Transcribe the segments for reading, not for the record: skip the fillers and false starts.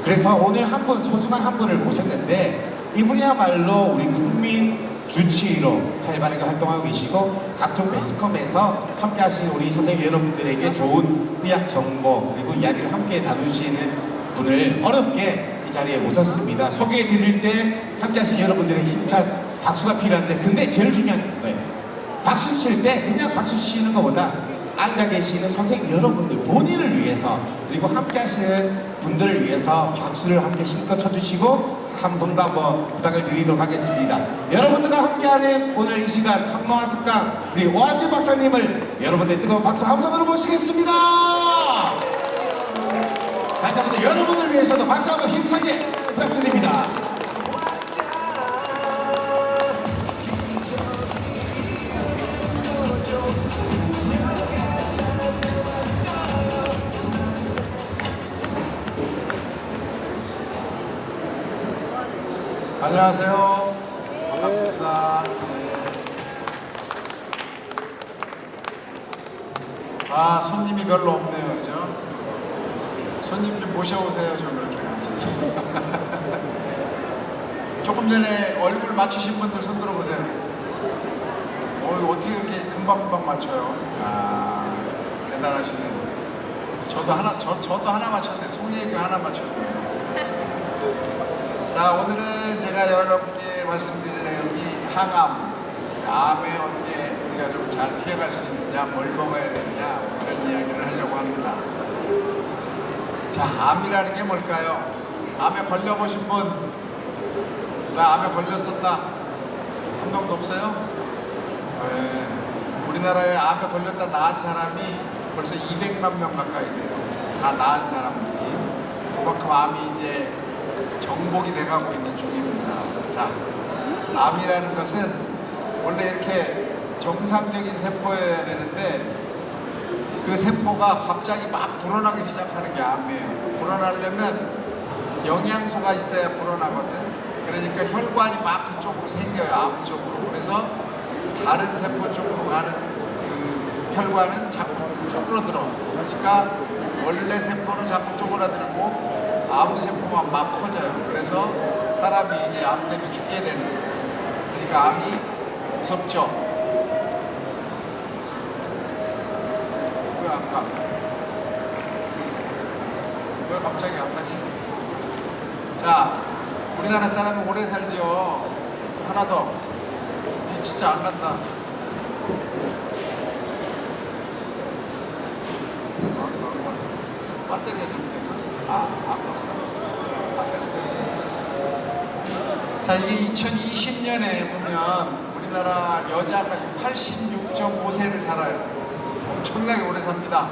그래서 오늘 한 분, 소중한 한 분을 모셨는데 이분이야말로 우리 국민 주치의로 활발하게 활동하고 계시고 각종 매스컴에서 함께 하시는 우리 선생님 여러분들에게 좋은 의학 정보 그리고 이야기를 함께 나누시는 분을 어렵게 이 자리에 모셨습니다. 소개해 드릴 때 함께 하시는 여러분들의 힘찬 박수가 필요한데, 근데 제일 중요한 거예요. 박수 칠 때 그냥 박수 치는 것보다 앉아 계시는 선생님 여러분들 본인을 위해서, 그리고 함께 하시는 분들을 위해서 박수를 함께 힘껏 쳐주시고 함성도 한번 부탁을 드리도록 하겠습니다. 여러분들과 함께하는 오늘 이 시간 항노화 특강 우리 오한진 박사님을 여러분들의 뜨거운 박수 함성으로 모시겠습니다. 다시 한번 여러분을 위해서도 박수 한번 힘차게 부탁드립니다. 안녕하세요. 반갑습니다. 아, 손님이 별로 없네요. 그죠? 손님 좀 모셔오세요. 좀 이렇게 가서. 조금 전에 얼굴 맞추신 분들 손 들어보세요. 어떻게 이렇게 금방금방 맞춰요? 아, 대단하시네. 저도 하나 맞췄는데, 송혜교 하나 맞췄네요. 자, 오늘은 제가 여러분께 말씀드릴 내용이 항암, 암에 어떻게 우리가 좀 잘 피해갈 수 있느냐, 뭘 먹어야 되느냐, 이런 이야기를 하려고 합니다. 자, 암이라는 게 뭘까요? 암에 걸려보신 분? 나 암에 걸렸었다? 한 명도 없어요? 네. 우리나라에 암에 걸렸다 나은 사람이 벌써 200만 명 가까이 돼요. 다 나은 사람들이. 그만큼 암이 이제 정복이 돼가고 있는 중입니다. 자, 암이라는 것은 원래 이렇게 정상적인 세포여야 되는데 그 세포가 갑자기 막 불어나기 시작하는 게 암이에요. 불어나려면 영양소가 있어야 불어나거든. 그러니까 혈관이 막 그쪽으로 생겨요. 암 쪽으로. 그래서 다른 세포 쪽으로 가는 그 혈관은 자꾸 쪼그러들어. 그러니까 원래 세포는 자꾸 쪼그라들고 암세포만 막 커져요. 그래서 사람이 이제 암 때문에 죽게 되는 거예요. 그러니까 암이 무섭죠. 왜 안 가? 왜 갑자기 안 가지? 자, 우리나라 사람이 오래 살죠. 하나 더. 이 진짜 안 간다. 배터리가 잘못됐나? 아팠어. 됐어. 자, 이게 2020년에 보면 우리나라 여자가 86.5세를 살아요. 엄청나게 오래 삽니다.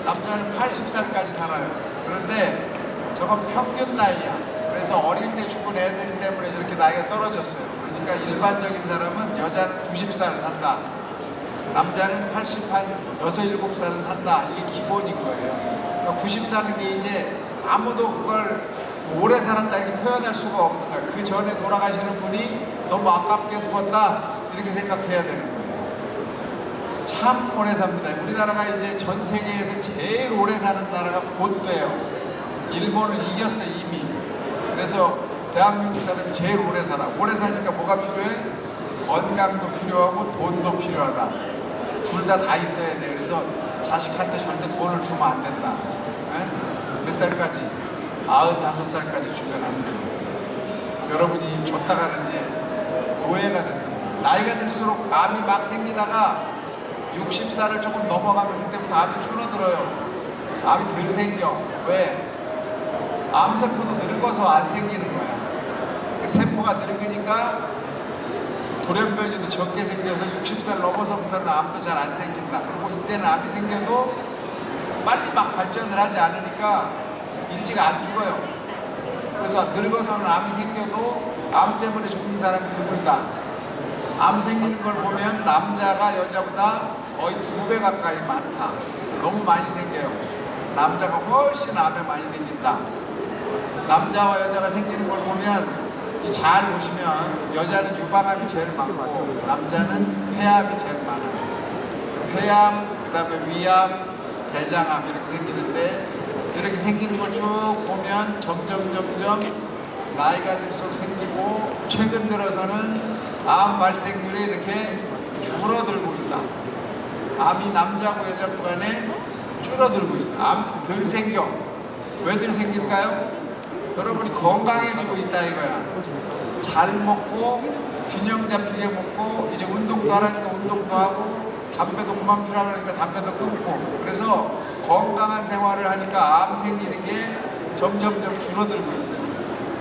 남자는 80살까지 살아요. 그런데 저건 평균 나이야. 그래서 어릴 때 죽은 애들 때문에 저렇게 나이가 떨어졌어요. 그러니까 일반적인 사람은 여자는 90살을 산다. 남자는 6, 7살은 산다. 이게 기본인 거예요. 90살은 게 이제 아무도 그걸 오래 살았다 이렇게 표현할 수가 없는 거야. 그 전에 돌아가시는 분이 너무 아깝게 죽었다 이렇게 생각해야 되는 거예요. 참 오래 삽니다. 우리나라가 이제 전 세계에서 제일 오래 사는 나라가 곧 돼요. 일본을 이겼어요 이미. 그래서 대한민국 사람이 제일 오래 살아. 오래 사니까 뭐가 필요해? 건강도 필요하고 돈도 필요하다. 둘 다 있어야 돼. 그래서 자식한테 절대 돈을 주면 안 된다. 몇 살까지? 95살까지 주면 안 돼요. 여러분이 줬다가는 이제 노예가 된다. 나이가 들수록 암이 막 생기다가 60살을 조금 넘어가면 그때부터 암이 줄어들어요. 암이 덜 생겨. 왜? 암세포도 늙어서 안 생기는 거야. 세포가 늙으니까 돌연변이도 적게 생겨서 60살 넘어서부터는 암도 잘 안 생긴다. 그리고 이때는 암이 생겨도 빨리 막 발전을 하지 않으니까 일찍 안 죽어요. 그래서 늙어서는 암이 생겨도 암 때문에 죽는 사람이 드물다. 암 생기는 걸 보면 남자가 여자보다 거의 2배 가까이 많다. 너무 많이 생겨요. 남자가 훨씬 암에 많이 생긴다. 남자와 여자가 생기는 걸 보면 잘 보시면 여자는 유방암이 제일 많고 남자는 폐암이 제일 많아요. 폐암, 그 다음에 위암, 대장암 이렇게 생기는데 이렇게 생기는 걸 쭉 보면 점점 나이가 들수록 생기고 최근 들어서는 암 발생률이 이렇게 줄어들고 있다. 암이 남자고 여자고 간에 줄어들고 있어. 암 덜 생겨. 왜 덜 생길까요? 여러분이 건강해지고 있다 이거야. 잘 먹고 균형 잡히게 먹고 이제 운동도 하라니까 운동도 하고 담배도 그만 피우라 그러니까 담배도 끊고 그래서 건강한 생활을 하니까 암 생기는 게 점점 줄어들고 있어요.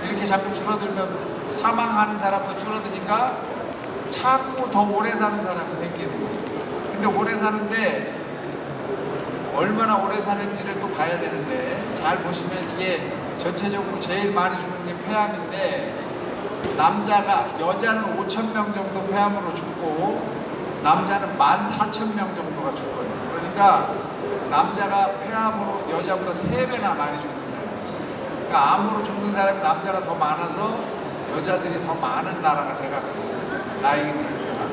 이렇게 자꾸 줄어들면 사망하는 사람도 줄어드니까 자꾸 더 오래 사는 사람이 생기는 거예요. 근데 오래 사는데 얼마나 오래 사는지를 또 봐야 되는데 잘 보시면 이게 전체적으로 제일 많이 죽는 게 폐암인데 여자는 5,000명 정도 폐암으로 죽고 남자는 14,000명 정도가 죽어요. 그러니까 남자가 폐암으로 여자보다 3배나 많이 죽는다. 그러니까 암으로 죽는 사람이 남자가 더 많아서 여자들이 더 많은 나라가 돼가고 있어요. 나이가 들니까.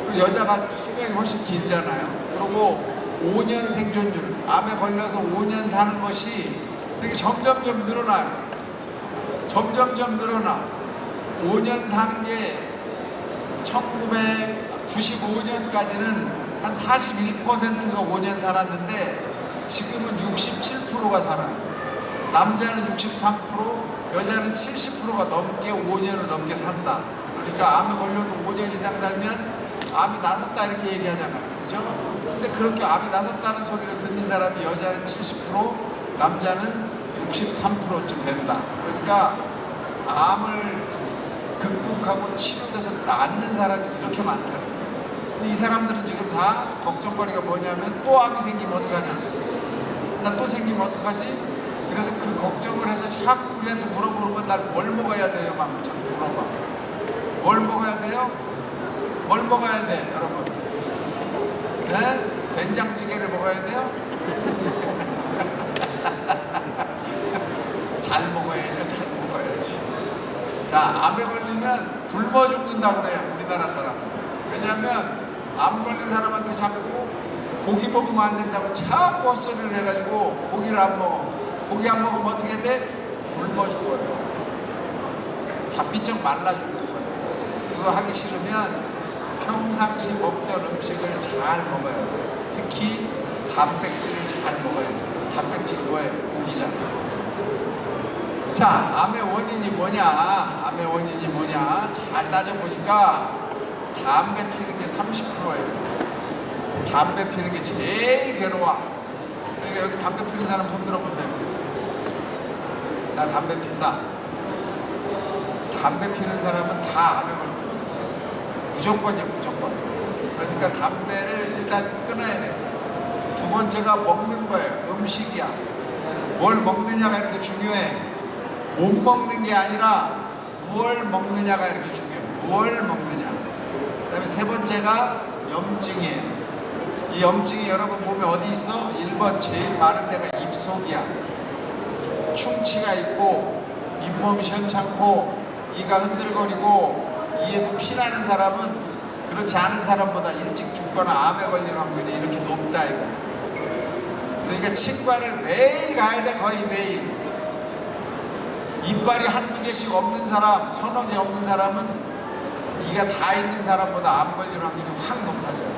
그리고 여자가 수명이 훨씬 길잖아요. 그리고 5년 생존율, 암에 걸려서 5년 사는 것이 이렇게 점점 늘어나요. 점점 늘어나. 5년 사는 게 1995년까지는 한 41%가 5년 살았는데 지금은 67%가 살아요. 남자는 63%, 여자는 70%가 넘게 5년을 넘게 산다. 그러니까 암에 걸려도 5년 이상 살면 암이 나섰다 이렇게 얘기하잖아요. 그죠? 근데 그렇게 암이 나섰다는 소리를 듣는 사람이 여자는 70%, 남자는 63%쯤 된다. 그러니까 암을 극복하고 치료돼서 낫는 사람이 이렇게 많다는 거예요. 근데 이 사람들은 지금 다 걱정거리가 뭐냐면 또 암이 생기면 어떡하냐? 나 또 생기면 어떡하지? 그래서 그 걱정을 해서 자꾸 우리한테 물어보는 날 뭘 먹어야 돼요? 막 자꾸 물어봐. 뭘 먹어야 돼요? 뭘 먹어야 돼, 여러분? 네? 된장찌개를 먹어야 돼요? 잘 먹어야죠. 잘 먹어야지. 자, 암에 걸리면 굶어 죽는다고 그래요. 우리나라 사람. 왜냐하면 암 걸린 사람한테 자꾸 고기 먹으면 안 된다고 자꾸 헛소리를 해가지고 고기를 안 먹어. 고기 안 먹으면 어떻게 돼? 굶어 죽어요. 다 삐쩍 말라 죽는 거예요. 그거 하기 싫으면 평상시 먹던 음식을 잘 먹어야 돼요. 특히 단백질을 잘 먹어야 돼요. 단백질이 뭐예요? 고기잖아요. 자, 암의 원인이 뭐냐? 암의 원인이 뭐냐? 잘 따져보니까 담배 피는 게 30%예요. 담배 피는 게 제일 괴로워. 그러니까 여기 담배 피는 사람 손 들어보세요. 나 담배 핀다. 담배 피는 사람은 다 암에 걸려. 무조건이야, 무조건. 그러니까 담배를 일단 끊어야 돼. 두 번째가 먹는 거예요. 음식이야. 뭘 먹느냐가 이렇게 중요해. 못 먹는 게 아니라 무얼 먹느냐가 이렇게 중요해. 무얼 먹느냐. 그 다음에 세 번째가 염증이에요. 이 염증이 여러분 몸에 어디 있어? 1번 제일 많은 데가 입속이야. 충치가 있고 잇몸이 시원찮고 이가 흔들거리고 이에서 피나는 사람은 그렇지 않은 사람보다 일찍 죽거나 암에 걸리는 확률이 이렇게 높다 이거. 그러니까 치과를 매일 가야 돼. 거의 매일. 이빨이 한두 개씩 없는 사람, 서너 개 없는 사람은 이가 다 있는 사람보다 암 걸리는 확률이 확 높아져요.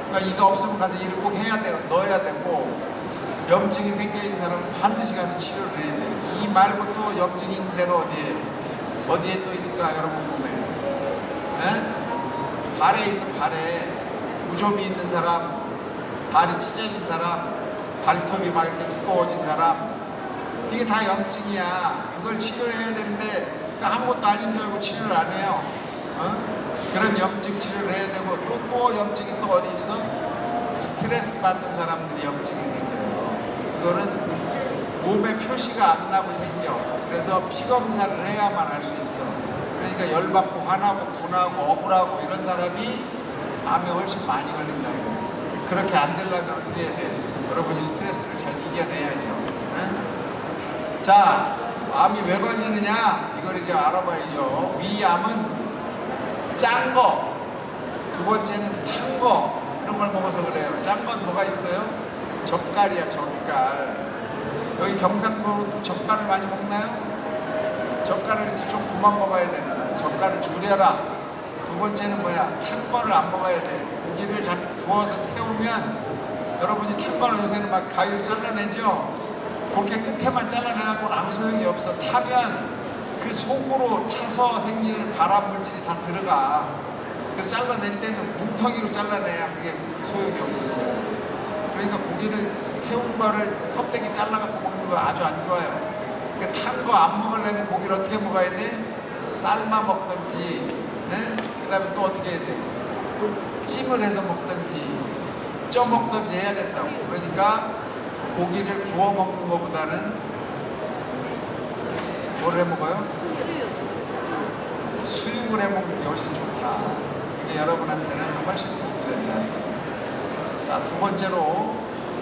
그러니까 이가 없으면 가서 일을 꼭 해야 돼요. 넣어야 되고 염증이 생겨있는 사람은 반드시 가서 치료를 해야 돼요. 이 말고 또 염증이 있는 데가 어디에? 어디에 또 있을까 여러분 몸에? 에? 발에 있어. 발에 무좀이 있는 사람, 발이 찢어진 사람, 발톱이 막 이렇게 두꺼워진 사람, 이게 다 염증이야. 그걸 치료해야 되는데 아무것도 아닌 줄 알고 치료를 안 해요. 그런 염증 치료를 해야 되고 또 염증이 또 어디 있어? 스트레스 받는 사람들이 염증이 생겨요. 그거는 몸에 표시가 안 나고 생겨. 그래서 피 검사를 해야만 알 수 있어. 그러니까 열받고 화나고 분하고 억울하고 이런 사람이 암에 훨씬 많이 걸린다. 그렇게 안 되려면 어떻게 해야 돼? 여러분이 스트레스를 잘 이겨내야죠. 자, 암이 왜 걸리느냐? 이걸 이제 알아봐야죠. 위암은 짠 거, 두 번째는 탄 거, 이런 걸 먹어서 그래요. 짠 건 뭐가 있어요? 젓갈이야, 젓갈. 여기 경상도도 젓갈을 많이 먹나요? 젓갈을 이제 좀 그만 먹어야 되는 거야. 젓갈을 줄여라. 두 번째는 뭐야? 탄 거를 안 먹어야 돼. 고기를 잘 구워서 태우면 여러분이 탄 거는 요새는 막 가위로 잘라내죠? 그렇게 끝에만 잘라내갖고는 아무 소용이 없어. 타면 그 속으로 타서 생기는 발암 물질이 다 들어가. 그래서 잘라낼 때는 뭉텅이로 잘라내야 그게 소용이 없는 거예요. 그러니까 고기를 태운 거를 껍데기 잘라갖고 먹는 거 아주 안 좋아요. 그 탄 거 안 먹으려면 고기를 어떻게 먹어야 돼? 삶아 먹든지, 그 다음에 또 어떻게 해야 돼? 찜을 해서 먹든지, 쪄 먹든지 해야 된다고. 그러니까 고기를 구워 먹는 것보다는 뭘 해 먹어요? 수육을 해 먹는 게 훨씬 좋다. 그게 여러분한테는 훨씬 도움이 된다. 자, 두 번째로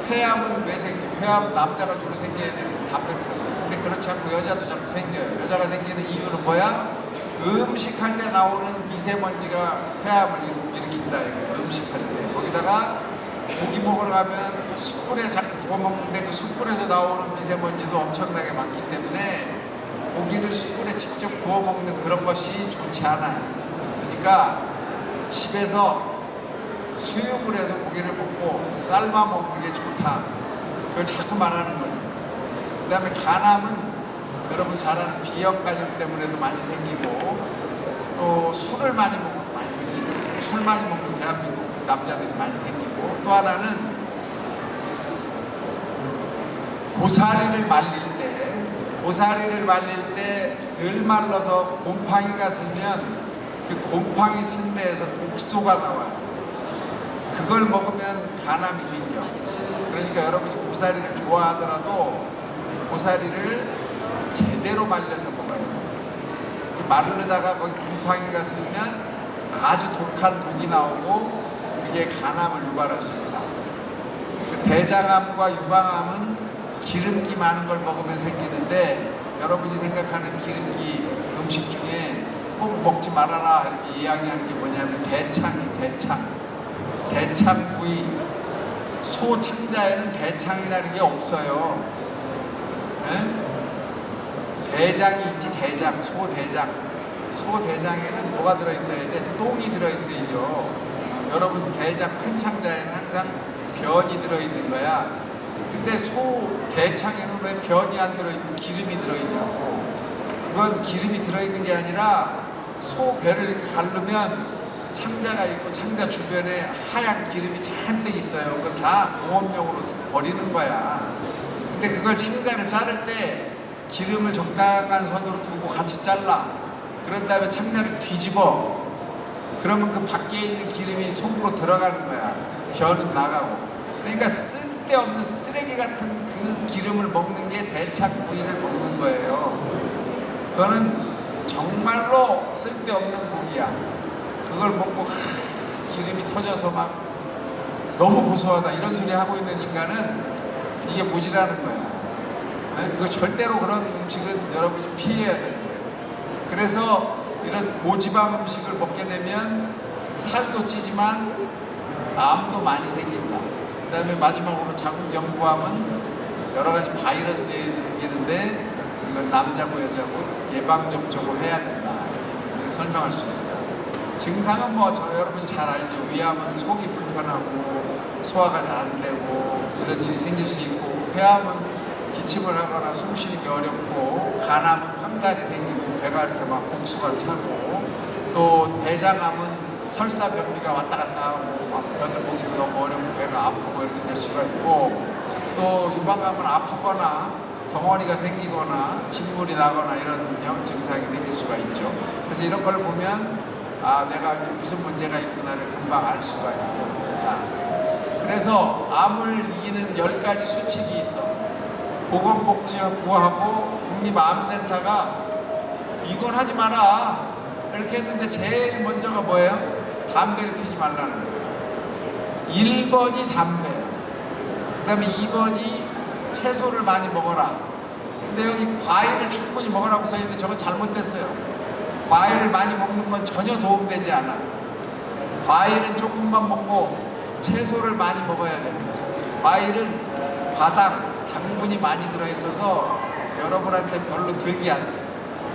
폐암은 왜 생겨? 폐암은 남자가 주로 생겨야 되는 담배 피워서. 근데 그렇지 않고 여자도 좀 생겨요. 여자가 생기는 이유는 뭐야? 음식할 때 나오는 미세먼지가 폐암을 일으킨다. 이거. 음식할 때. 거기다가 고기 먹으러 가면 숯불에 자꾸 구워 먹는데 그 숯불에서 나오는 미세먼지도 엄청나게 많기 때문에 고기를 숯불에 직접 구워 먹는 그런 것이 좋지 않아요. 그러니까 집에서 수육을 해서 고기를 먹고 삶아 먹는 게 좋다. 그걸 자꾸 말하는 거예요. 그 다음에 간암은 여러분 잘 아는 비형간염 때문에도 많이 생기고 또 술을 많이 먹어도 많이 생기고 술 많이 먹는 대한민국 남자들이 많이 생기고 또 하나는 고사리를 말릴 때 덜 말라서 곰팡이가 슬면 그 곰팡이 쓴 데에서 독소가 나와요. 그걸 먹으면 간암이 생겨. 그러니까 여러분이 고사리를 좋아하더라도 고사리를 제대로 말려서 먹어요. 그 마르다가 거기 곰팡이가 슬면 아주 독한 독이 나오고 그게 간암을 유발할 수 있다. 그 대장암과 유방암은 기름기 많은 걸 먹으면 생기는데 여러분이 생각하는 기름기 음식 중에 꼭 먹지 말아라 이렇게 이야기하는 게 뭐냐면 대창구이. 소 창자에는 대창이라는 게 없어요. 대장이 있지. 대장, 소대장에는 뭐가 들어있어야 돼? 똥이 들어있어야죠. 여러분 대장 큰 창자에는 항상 변이 들어있는 거야. 근데 소 대창에는 왜 변이 안 들어있고 기름이 들어있냐고. 그건 기름이 들어있는 게 아니라 소 배를 이렇게 가르면 창자가 있고 창자 주변에 하얀 기름이 잔뜩 있어요. 그건 다 공업용으로 버리는 거야. 근데 그걸 창자를 자를 때 기름을 적당한 선으로 두고 같이 잘라. 그런 다음에 창자를 뒤집어. 그러면 그 밖에 있는 기름이 속으로 들어가는 거야. 변은 나가고. 그러니까 쓸데없는 쓰레기 같은 그 기름을 먹는 게 대창구이를 먹는 거예요. 그거는 정말로 쓸데없는 고기야. 그걸 먹고 기름이 터져서 막 너무 고소하다 이런 소리 하고 있는 인간은 이게 모지라는 거야. 그거 절대로 그런 음식은 여러분이 피해야 돼요. 그래서 이런 고지방 음식을 먹게 되면 살도 찌지만 암도 많이 생긴다. 그 다음에 마지막으로 자궁경부암은 여러 가지 바이러스에서 생기는데 이건 남자고 여자고 예방접종을 해야 된다. 이렇게 설명할 수 있어요. 증상은 뭐 여러분이 잘 알죠. 위암은 속이 불편하고 소화가 잘 안 되고 이런 일이 생길 수 있고, 폐암은 기침을 하거나 숨 쉬는 게 어렵고, 간암은 황달이 생기고 배가 이렇게 막 복수가 차고, 또 대장암은 설사 변비가 왔다 갔다 하고 막 변을 보기도 너무 어렵고 배가 아프고 이렇게 될 수가 있고, 또 유방암은 아프거나 덩어리가 생기거나 진물이 나거나 이런 증상이 생길 수가 있죠. 그래서 이런 걸 보면 아, 내가 무슨 문제가 있구나를 금방 알 수가 있어요. 자, 그래서 암을 이기는 10가지 수칙이 있어. 보건복지부하고 국립암센터가 이건 하지 마라 이렇게 했는데 제일 먼저가 뭐예요? 담배를 피지 말라는 거예요. 1번이 담배, 그 다음에 2번이 채소를 많이 먹어라. 근데 여기 과일을 충분히 먹으라고 써있는데 저건 잘못됐어요. 과일을 많이 먹는 건 전혀 도움되지 않아. 과일은 조금만 먹고 채소를 많이 먹어야 됩니다. 과일은 당분이 많이 들어있어서 여러분한테 별로 되게 안 돼요.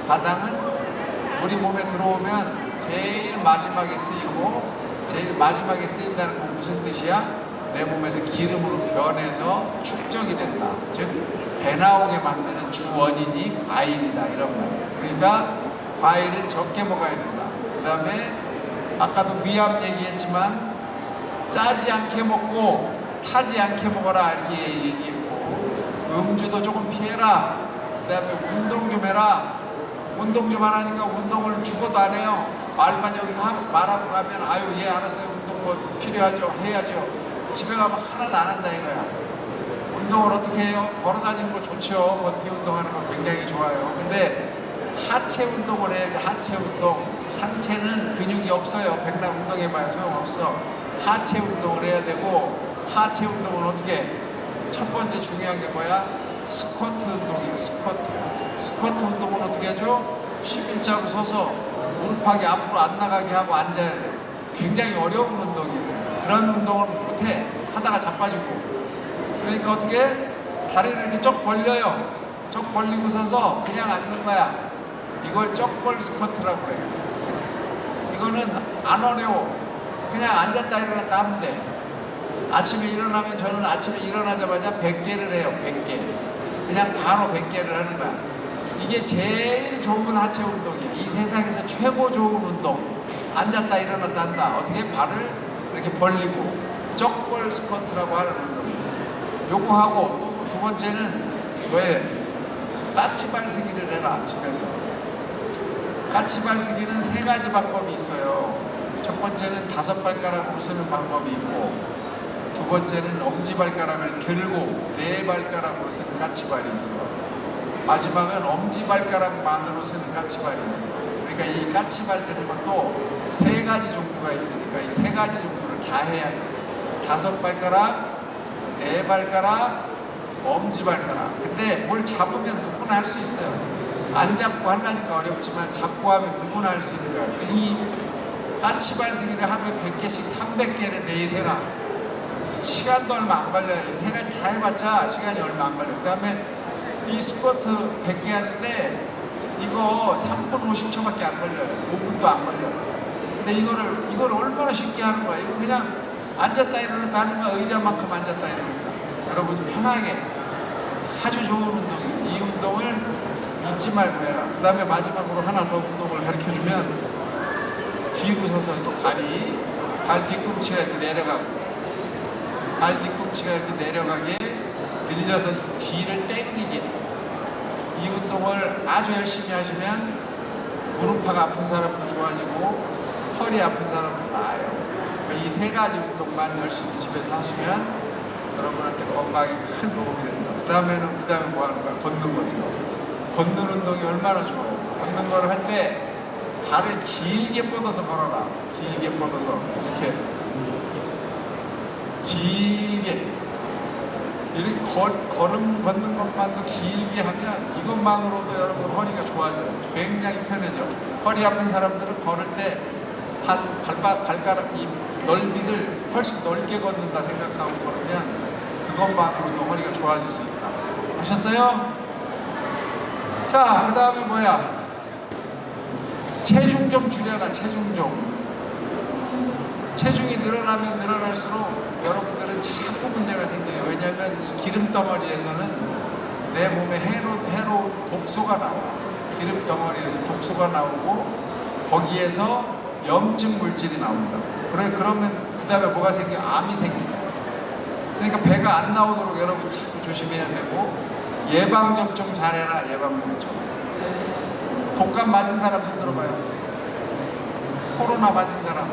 과당은 우리 몸에 들어오면 제일 마지막에 쓰이고, 제일 마지막에 쓰인다는 건 무슨 뜻이야? 내 몸에서 기름으로 변해서 축적이 된다. 즉, 배 나오게 만드는 주 원인이 과일이다. 이런 말. 그러니까 과일은 적게 먹어야 된다. 그 다음에 아까도 위암 얘기했지만 짜지 않게 먹고 타지 않게 먹어라 이렇게 얘기했고, 음주도 조금 피해라. 그 다음에 운동 좀 해라. 운동 좀 하라니까 운동을 죽어도 안 해요. 말만 여기서 말하고 가면 아유 예 알았어요. 운동 뭐 필요하죠. 해야죠. 집에 가면 하나도 안 한다 이거야. 운동을 어떻게 해요? 걸어 다니는 거 좋죠. 걷기 운동하는 거 굉장히 좋아요. 근데 하체 운동을 해야 돼. 하체 운동. 상체는 근육이 없어요. 백날 운동해봐야 소용없어. 하체 운동을 해야 되고, 하체 운동은 어떻게 해? 첫 번째 중요한 게 뭐야? 스쿼트 운동이에요. 스쿼트 운동은 어떻게 하죠? 11자로 서서 무릎팍이 앞으로 안 나가게 하고 앉아야 돼. 굉장히 어려운 운동이에요. 그런 운동을 못해. 하다가 자빠지고. 그러니까 어떻게 해? 다리를 이렇게 쭉 벌려요. 쭉 벌리고 서서 그냥 앉는 거야. 이걸 쪽벌 스쿼트라고 그래요. 이거는 안 어려워. 그냥 앉았다 일어났다 하면 돼. 아침에 일어나면 저는 아침에 일어나자마자 100개를 해요. 100개. 그냥 바로 100개를 하는 거야. 이게 제일 좋은 하체 운동이야. 이 세상에서 최고 좋은 운동. 앉았다 일어났다 한다. 어떻게 발을 이렇게 벌리고 쪽벌 스쿼트라고 하는 운동이에요. 요거 하고 또 두 번째는 왜? 까치발쓰기를 해라. 집에서. 까치발쓰기는 세 가지 방법이 있어요. 첫 번째는 5발가락으로 쓰는 방법이 있고, 두 번째는 엄지발가락을 들고 4발가락으로 쓰는 까치발이 있어. 마지막은 엄지발가락만으로 쓰는 까치발이 있어. 그러니까 이 까치발 드는 것도 세 가지 종류가 있으니까 이 세 가지 종류를 다 해야 돼. 5발가락, 4발가락, 엄지발가락. 근데 뭘 잡으면 누구나 할 수 있어요. 안 잡고 하려니까 어렵지만 잡고 하면 누구나 할 수 있는 거야. 이 까치발쓰기를 하루에 100개씩 300개를 매일 해라. 시간도 얼마 안 걸려요. 이 세 가지 다 해봤자 시간이 얼마 안 걸려요. 그 다음에 이 스쿼트 100개 하는데 이거 3분 50초밖에 안 걸려요. 5분도 안 걸려요. 근데 이걸 얼마나 쉽게 하는 거야. 이거 그냥 앉았다 일어났다 하는 거야. 의자만큼 앉았다 일어났다. 여러분 편하게 아주 좋은 운동이에요. 이 운동을 잊지 말고 해라. 그 다음에 마지막으로 하나 더 운동을 가르쳐주면, 뒤로 서서 또 발 뒤꿈치가 이렇게 내려가고, 발 뒤꿈치가 이렇게 내려가게 밀려서 뒤를 당기게. 이 운동을 아주 열심히 하시면 무릎팍 아픈 사람도 좋아지고 허리 아픈 사람도 나아요. 그러니까 이 세 가지 운동만 열심히 집에서 하시면 여러분한테 건강에 큰 도움이 됩니다. 그 다음에 뭐 하는 거야? 걷는 거죠. 걷는 운동이 얼마나 좋아요. 걷는 거를 할 때 발을 길게 뻗어서 걸어라. 길게 뻗어서 이렇게 길게 이렇게 걷는 것만도 길게 하면 이것만으로도 여러분 허리가 좋아져요. 굉장히 편해져. 허리 아픈 사람들은 걸을 때 한 발가락 이 넓이를 훨씬 넓게 걷는다 생각하고 걸으면 그것만으로도 허리가 좋아질 수 있다. 아셨어요? 자, 그 다음에 뭐야? 체중 좀 줄여라. 체중이 늘어나면 늘어날수록 여러분들은 자꾸 문제가 생겨요. 왜냐하면 이 기름덩어리에서는 내 몸에 해로운 독소가 나와. 기름덩어리에서 독소가 나오고 거기에서 염증 물질이 나온다. 그러면 그 다음에 뭐가 생겨? 암이 생긴다. 그러니까 배가 안 나오도록 여러분 자꾸 조심해야 되고, 예방접종 잘해라. 예방접종. 독감 맞은 사람 손 들어봐요. 코로나 맞은 사람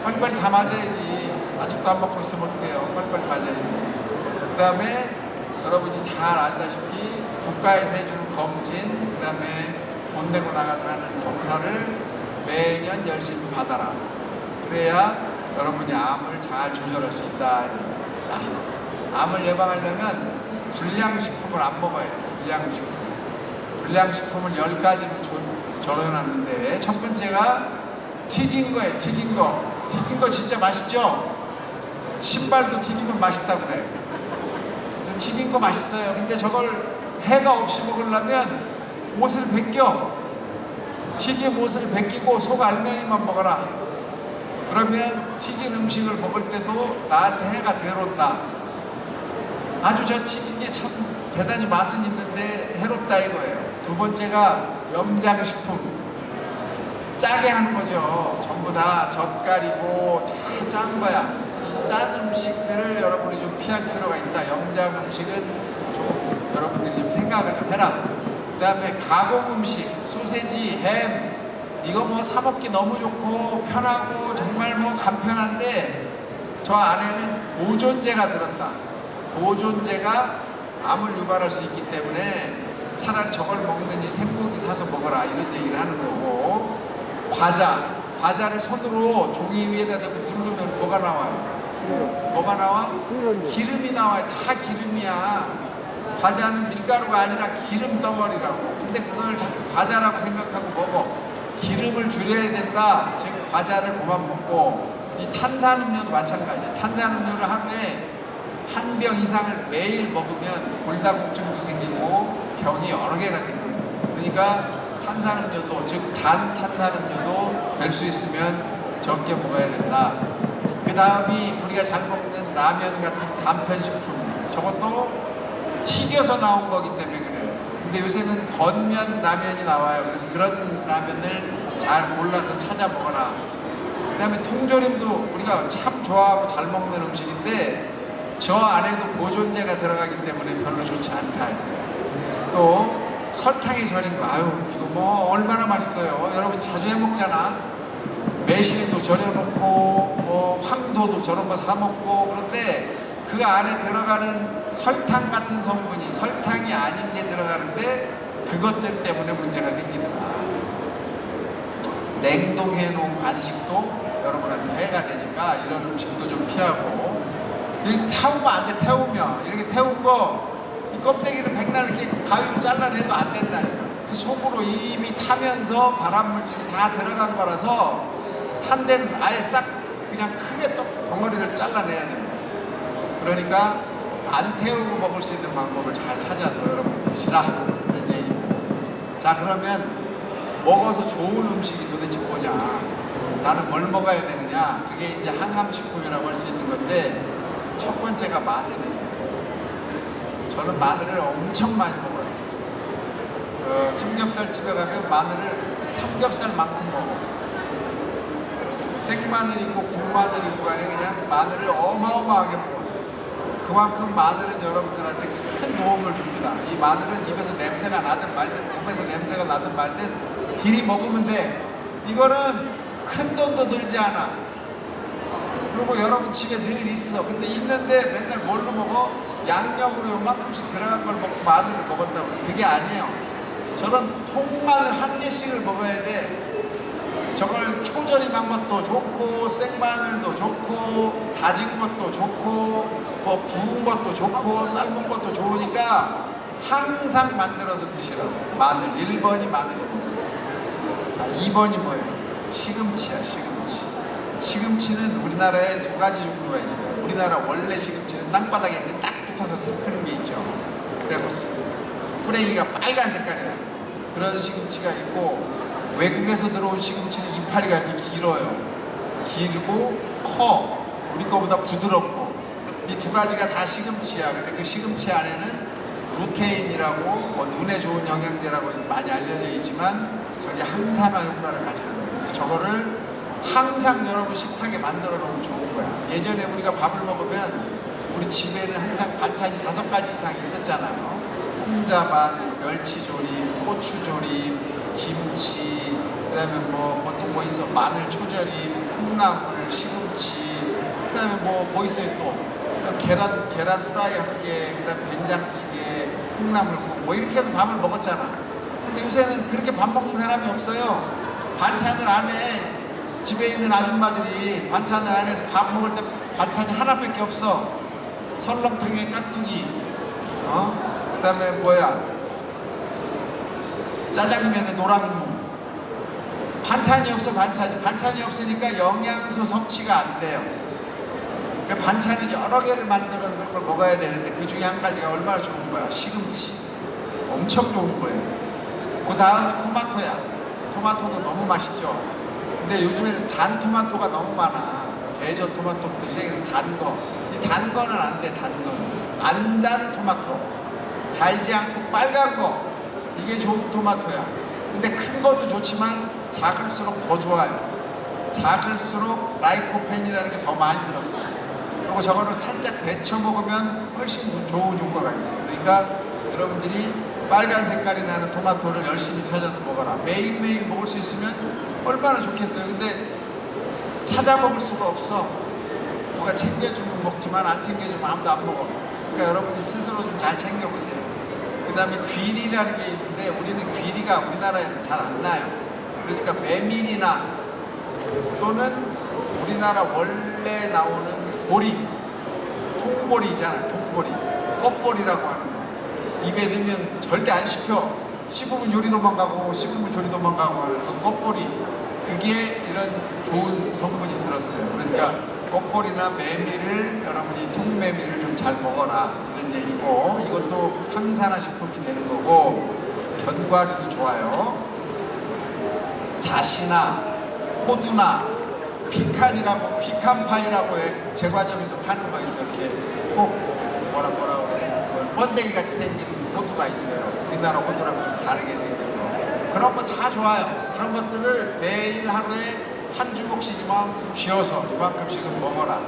빨리빨리 다 맞아야지. 아직도 안 맞고 있으면 어떡해요. 빨리빨리 맞아야지. 그 다음에 여러분이 잘 알다시피 국가에서 해주는 검진, 그 다음에 돈 내고 나가서 하는 검사를 매년 열심히 받아라. 그래야 여러분이 암을 잘 조절할 수 있다. 암을 예방하려면 불량식품을 안 먹어야 돼요. 불량식품을 10가지를 적어놨는데, 첫 번째가 튀긴 거예요. 튀긴 거 진짜 맛있죠? 신발도 튀기면 맛있다고 그래. 튀긴 거 맛있어요. 근데 저걸 해가 없이 먹으려면 옷을 벗겨. 튀김 옷을 벗기고 속 알맹이만 먹어라. 그러면 튀긴 음식을 먹을 때도 나한테 해가 덜 온다. 아주 저 튀긴 게 참 대단히 맛은 있는데 해롭다 이거예요. 두 번째가 염장식품. 짜게 하는 거죠. 전부 다 젓갈이고 다 짠 거야. 이 짠 음식들을 여러분이 좀 피할 필요가 있다. 염장 음식은 조금 여러분들이 좀 생각을 좀 해라. 그 다음에 가공 음식, 소세지, 햄, 이거 뭐 사 먹기 너무 좋고 편하고 정말 뭐 간편한데 저 안에는 보존제가 들었다. 보존제가 암을 유발할 수 있기 때문에 차라리 저걸 먹느니 생고기 사서 먹어라 이런 얘기를 하는 거고, 과자를 손으로 종이 위에다 대고 누르면 뭐가 나와요? 뭐가 나와? 기름이 나와요. 다 기름이야. 과자는 밀가루가 아니라 기름 덩어리라고. 근데 그걸 자꾸 과자라고 생각하고 먹어. 기름을 줄여야 된다. 즉 과자를 그만 먹고, 이 탄산음료도 마찬가지야. 탄산음료를 하루에 한 병 이상을 매일 먹으면 골다공증도 생기고 병이 여러 개가 생겨요. 그러니까 탄산음료도, 즉 단 탄산음료도 될 수 있으면 적게 먹어야 된다. 그 다음이 우리가 잘 먹는 라면 같은 간편식품, 저것도 튀겨서 나온 거기 때문에 그래요. 근데 요새는 건면 라면이 나와요. 그래서 그런 라면을 잘 골라서 찾아 먹어라. 그 다음에 통조림도 우리가 참 좋아하고 잘 먹는 음식인데 저 안에도 보존제가 들어가기 때문에 별로 좋지 않다. 또 설탕에 절인 거, 아유 이거 뭐 얼마나 맛있어요. 여러분 자주 해 먹잖아. 매실도 절여놓고 뭐 황도도 저런 거 사 먹고. 그런데 그 안에 들어가는 설탕 같은 성분이 설탕이 아닌 게 들어가는데 그것들 때문에 문제가 생기더라. 냉동해 놓은 간식도 여러분한테 해가 되니까 이런 음식도 좀 피하고. 이렇게 태우면 안 돼. 태우면 이렇게 태운 거 이 껍데기를 백날 이렇게 가위로 잘라내도 안 된다니까. 그 속으로 이미 타면서 발암물질이 다 들어간 거라서 탄 데는 아예 싹 그냥 크게 덩어리를 잘라내야 됩니다. 그러니까 안 태우고 먹을 수 있는 방법을 잘 찾아서 여러분 드시라 이런 얘기입니다. 자, 그러면 먹어서 좋은 음식이 도대체 뭐냐, 나는 뭘 먹어야 되느냐, 그게 이제 항암식품이라고 할 수 있는 건데 첫 번째가 마늘이에요. 저는 마늘을 엄청 많이 먹어요. 삼겹살 집에 가면 마늘을 삼겹살만큼 먹어. 생마늘이고 국마늘이고 간에 그냥 마늘을 어마어마하게 먹어요. 그만큼 마늘은 여러분들한테 큰 도움을 줍니다. 이 마늘은 입에서 냄새가 나든 말든 몸에서 냄새가 나든 말든 딜이 먹으면 돼. 이거는 큰 돈도 들지 않아. 그리고 여러분 집에 늘 있어. 근데 있는데 맨날 뭘로 먹어? 양념으로 요만큼씩 들어간 걸 먹고 마늘을 먹었다고. 그게 아니에요. 저런 통마늘 한 개씩을 먹어야 돼. 저걸 초절임한 것도 좋고 생마늘도 좋고 다진 것도 좋고 뭐 구운 것도 좋고 삶은 것도 좋으니까 항상 만들어서 드시라고. 마늘 1번이 마늘입니다. 자, 2번이 뭐예요? 시금치야. 시금치는 우리나라에 두 가지 종류가 있어요. 우리나라 원래 시금치는 땅바닥에 이렇게 딱 붙어서 크는 게 있죠. 그래갖고 뿌레기가 빨간 색깔이야. 그런 시금치가 있고, 외국에서 들어온 시금치는 이파리가 이렇게 길어요. 길고 커. 우리 거보다 부드럽고. 이 두 가지가 다 시금치야. 근데 그 시금치 안에는 루테인이라고 뭐 눈에 좋은 영양제라고 많이 알려져 있지만 저게 항산화 효과를 가지고 있는. 저거를 항상 여러분 식탁에 만들어 놓으면 좋은 거야. 예전에 우리가 밥을 먹으면 우리 집에는 항상 반찬이 5가지 이상 있었잖아요. 콩자반, 멸치조림, 고추조림, 김치, 그 다음에 뭐 있어? 마늘 초절임, 콩나물, 시금치, 그 다음에 뭐 있어요 또? 그다음 계란 프라이 한 개, 그 다음에 된장찌개, 콩나물국, 뭐 이렇게 해서 밥을 먹었잖아. 근데 요새는 그렇게 밥 먹는 사람이 없어요. 반찬을 안 해. 집에 있는 아줌마들이 반찬을 안 해서 밥 먹을 때 반찬이 하나밖에 없어. 설렁탕에 깍두기, 그 다음에 짜장면에 노랑무. 반찬이 없어. 반찬이 없으니까 영양소 섭취가 안 돼요. 그 반찬을 여러 개를 만들어서 그런 걸 먹어야 되는데 그 중에 한 가지가 얼마나 좋은 거야. 시금치. 엄청 좋은 거예요. 그 다음에 토마토야. 토마토도 너무 맛있죠. 근데 요즘에는 단 토마토가 너무 많아. 대저 토마토부터 시작해서 단 거. 이 단 거는 안 돼, 단 거는. 안 단 토마토. 달지 않고 빨간 거. 이게 좋은 토마토야. 근데 큰 것도 좋지만 작을수록 더 좋아요. 작을수록 라이코펜이라는 게 더 많이 들었어요. 그리고 저거를 살짝 데쳐 먹으면 훨씬 좋은 효과가 있어요. 그러니까 여러분들이 빨간 색깔이 나는 토마토를 열심히 찾아서 먹어라. 매일매일 먹을 수 있으면 얼마나 좋겠어요. 근데 찾아 먹을 수가 없어. 누가 챙겨주면 먹지만 안 챙겨주면 아무도 안 먹어. 그러니까 여러분이 스스로 좀 잘 챙겨보세요. 그 다음에 귀리라는 게 있는데 우리는 귀리가 우리나라에는 잘 안 나요. 그러니까 메밀이나 또는 우리나라 원래 나오는 보리, 통보리 있잖아요. 통보리, 껍보리라고 하는 거. 입에 넣으면 절대 안 씹혀. 씹으면 요리 도망가고 씹으면 조리 도망가고 하는 그 껍보리. 그게 이런 좋은 성분이 들었어요. 그러니까 껍보리나 메밀을 여러분이 통메밀을 좀 잘 먹어라 이런 얘기고, 이것도 항산화 식품이 되는 거고 견과류도 좋아요. 자시나 호두나 피칸이라고, 피칸파이라고 제과점에서 파는 거 있어요. 이렇게 꼭 뭐라 그래, 번데기 같이 생긴 호두가 있어요. 우리나라 호두랑 좀 다르게 생긴 거. 그런 거 다 좋아요. 그런 것들을 매일 하루에 한 주먹씩 이만큼 쥐어서 이만큼씩은 먹어라.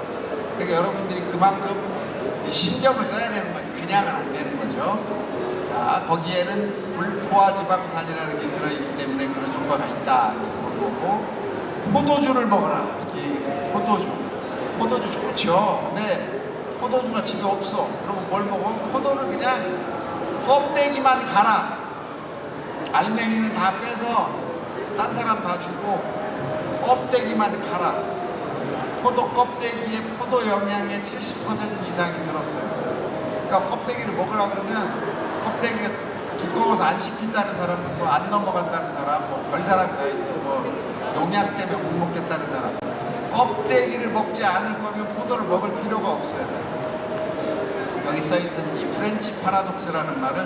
그러니까 여러분들이 그만큼 신경을 써야 되는 거죠. 그냥은 안 되는 거죠. 자, 거기에는 불포화지방산이라는 게 들어있기 때문에 그런 효과가 있다. 이렇게 보는 거고, 포도주를 먹어라. 이렇게 포도주 좋죠. 근데 포도주가 집에 없어. 그러면 뭘 먹어? 포도를 그냥 껍데기만 갈아. 알맹이는 다 빼서 딴 사람 다 주고 껍데기만 갈아. 포도 껍데기에 포도 영양의 70% 이상이 들었어요. 그러니까 껍데기를 먹으라 그러면 껍데기가 두꺼워서 안 씹힌다는 사람부터 안 넘어간다는 사람, 뭐 별 사람이 다 있어요. 뭐 농약 때문에 못 먹겠다는 사람. 껍데기를 먹지 않을 거면 포도를 먹을 필요가 없어요. 여기 써있던 이 프렌치 파라독스라는 말은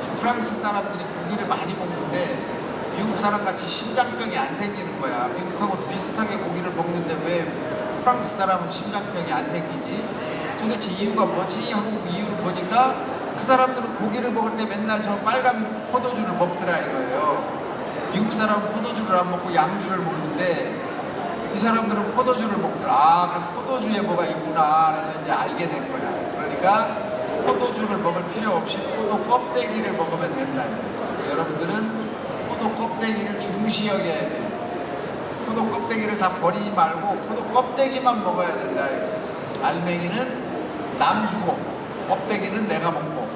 이 프랑스 사람들이 고기를 많이 먹는데 미국 사람같이 심장병이 안 생기는 거야. 미국하고 비슷하게 고기를 먹는데 왜 프랑스 사람은 심장병이 안 생기지? 도대체 이유가 뭐지? 하고 이유를 보니까 그 사람들은 고기를 먹을 때 맨날 저 빨간 포도주를 먹더라 이거예요. 미국 사람은 포도주를 안 먹고 양주를 먹는데 이 사람들은 포도주를 먹더라. 아, 그럼 포도주에 뭐가 있구나. 그래서 이제 알게 된 거야. 그러니까 포도주를 먹을 필요 없이 포도 껍데기를 먹으면 된다. 여러분들은 포도 껍데기를 중시 여겨야 돼요. 포도 껍데기를 다 버리지 말고 포도 껍데기만 먹어야 된다. 알맹이는 남 주고 껍데기는 내가 먹고.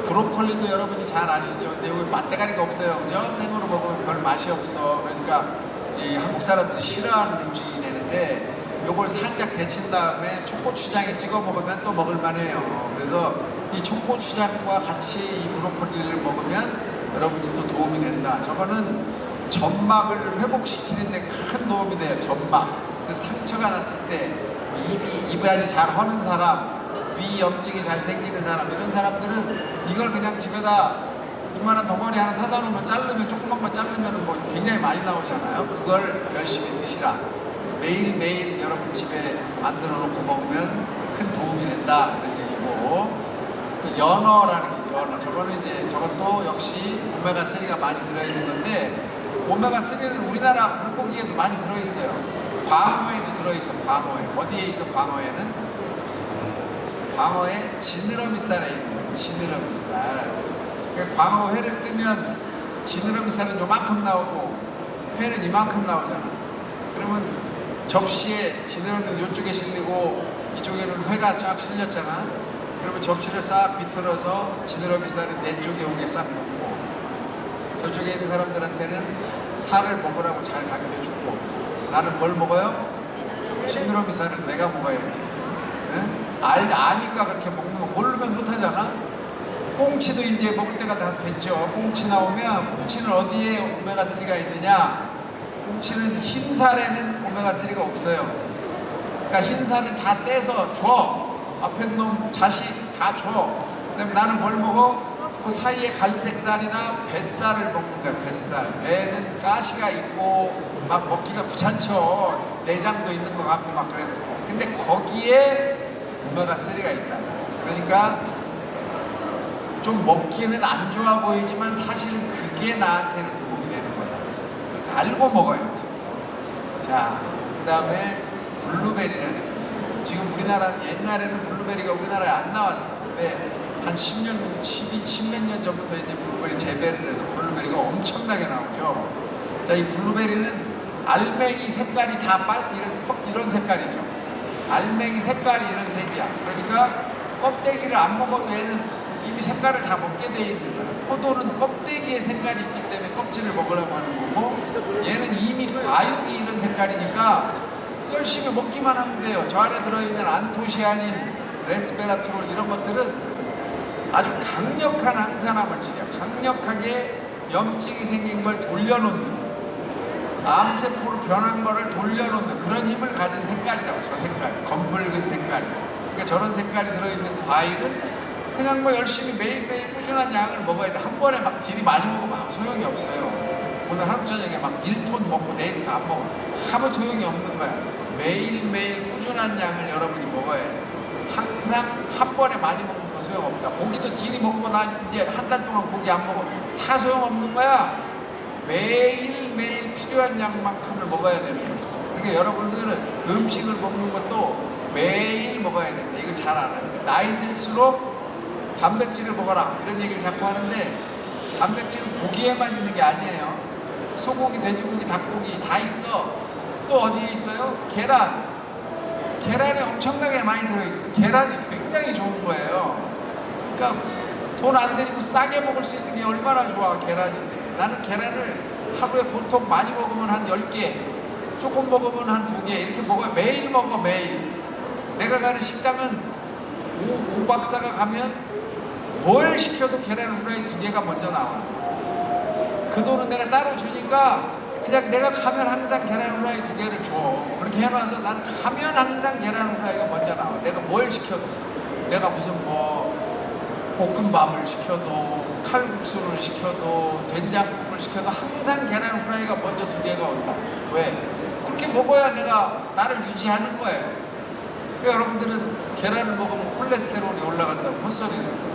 브로콜리도 여러분이 잘 아시죠? 근데 여기 맛대가리가 없어요. 그죠? 생으로 먹으면 별 맛이 없어. 그러니까 이 한국 사람들이 싫어하는 음식이 되는데 요걸 살짝 데친 다음에 초고추장에 찍어 먹으면 또 먹을만해요. 그래서 이 초고추장과 같이 이 브로콜리를 먹으면 여러분이 또 도움이 된다. 저거는 점막을 회복시키는 데 큰 도움이 돼요. 점막. 그래서 상처가 났을 때 입안이 잘 허는 사람, 위 염증이 잘 생기는 사람, 이런 사람들은 이걸 그냥 집에다 이만한 덩어리 하나 사다 놓으면 자르면, 조그만 거 자르면 뭐 굉장히 많이 나오잖아요. 그걸 열심히 드시라. 매일매일 여러분 집에 만들어 놓고 먹으면 큰 도움이 된다. 이런 얘기고, 그 연어라는 게 연어. 저거는 이제 저것도 역시 오메가3가 많이 들어있는 건데, 오메가3는 우리나라 물고기에도 많이 들어있어요. 광어에도 들어있어. 광어에. 어디에 있어? 광어에는? 광어에 지느러미살에 있는 거예요. 지느러미살. 그러니까 광어 회를 뜨면 지느러미살은 요만큼 나오고 회는 이만큼 나오잖아. 그러면 접시에 지느러미는 이쪽에 실리고 이쪽에는 회가 쫙 실렸잖아. 그러면 접시를 싹 비틀어서 지느러미살은 내 쪽에 오게 싹 놓고, 저쪽에 있는 사람들한테는 살을 먹으라고 잘 가르쳐주고, 나는 뭘 먹어요? 지느러미살을 내가 먹어야지. 네? 아니까 그렇게 먹는 거. 모르면 못하잖아. 꽁치도 이제 먹을 때가 다 됐죠. 꽁치 나오면, 꽁치는 어디에 오메가3가 있느냐? 꽁치는 흰살에는 오메가3가 없어요. 그러니까 흰살을 다 떼서 줘. 앞에 놈 자식 다 줘. 그다음에 나는 뭘 먹어? 그 사이에 갈색 쌀이나 뱃살을 먹는 거야. 뱃살. 배는 가시가 있고 막 먹기가 귀찮죠. 내장도 있는 것 같고 막 그래서. 근데 거기에 오메가3가 있다. 그러니까 좀 먹기는 안 좋아 보이지만 사실은 그게 나한테는 도움이 되는 거다. 그러니까 알고 먹어야지. 자, 그 다음에 블루베리라는 게 있어요. 지금 우리나라 옛날에는 블루베리가 우리나라에 안 나왔어. 근데 한 10년, 10몇 년 전부터 이제 블루베리 재배를 해서 블루베리가 엄청나게 나오죠. 자, 이 블루베리는 알맹이 색깔이 다 이런 색깔이죠. 알맹이 색깔이 이런 색이야. 그러니까 껍데기를 안 먹어도 얘는 이미 색깔을 다 먹게 돼 있는 거야. 포도는 껍데기에 색깔이 있기 때문에 껍질을 먹으라고 하는 거고, 얘는 이미 과육이 이런 색깔이니까 열심히 먹기만 하면 돼요. 저 안에 들어있는 안토시아닌, 레스베라트롤 이런 것들은 아주 강력한 항산화물 질이야. 강력하게 염증이 생긴 걸 돌려놓는, 암세포로 변한 거를 돌려놓는 그런 힘을 가진 색깔이라고. 저 색깔, 검붉은 색깔이. 그러니까 저런 색깔이 들어있는 과일은 그냥 뭐 열심히 매일매일 꾸준한 양을 먹어야 돼. 한 번에 막 딜이 많이 먹으면 아무 소용이 없어요. 오늘 하루 저녁에 막 1톤 먹고 내일부터 안 먹어. 아무 소용이 없는 거야. 매일매일 꾸준한 양을 여러분이 먹어야지. 항상 한 번에 많이 먹는 거 소용없다. 고기도 딜이 먹고 나 이제 한 달 동안 고기 안 먹어. 다 소용없는 거야. 매일매일 필요한 양만큼을 먹어야 되는 거죠. 그러니까 여러분들은 음식을 먹는 것도 매일 먹어야 된다. 이걸 잘 알아요. 나이 들수록 단백질을 먹어라 이런 얘기를 자꾸 하는데, 단백질은 고기에만 있는 게 아니에요. 소고기, 돼지고기, 닭고기 다 있어. 또 어디에 있어요? 계란. 계란에 엄청나게 많이 들어있어. 계란이 굉장히 좋은 거예요. 그러니까 돈 안 들이고 싸게 먹을 수 있는 게 얼마나 좋아. 계란인데 나는 계란을 하루에 보통 많이 먹으면 한 10개, 조금 먹으면 한 2개 이렇게 먹어요. 매일 먹어. 매일. 내가 가는 식당은 오 박사가 가면 뭘 시켜도 계란 후라이 2개가 먼저 나와. 그 돈은 내가 따로 주니까 그냥 내가 가면 항상 계란 후라이 2개를 줘. 그렇게 해놔서 나는 가면 항상 계란 후라이가 먼저 나와. 내가 뭘 시켜도, 내가 무슨 뭐 볶음밥을 시켜도, 칼국수를 시켜도, 된장국을 시켜도 항상 계란 후라이가 먼저 2개가 온다. 왜? 그렇게 먹어야 내가 나를 유지하는 거예요. 그러니까 여러분들은 계란을 먹으면 콜레스테롤이 올라간다고 헛소리를.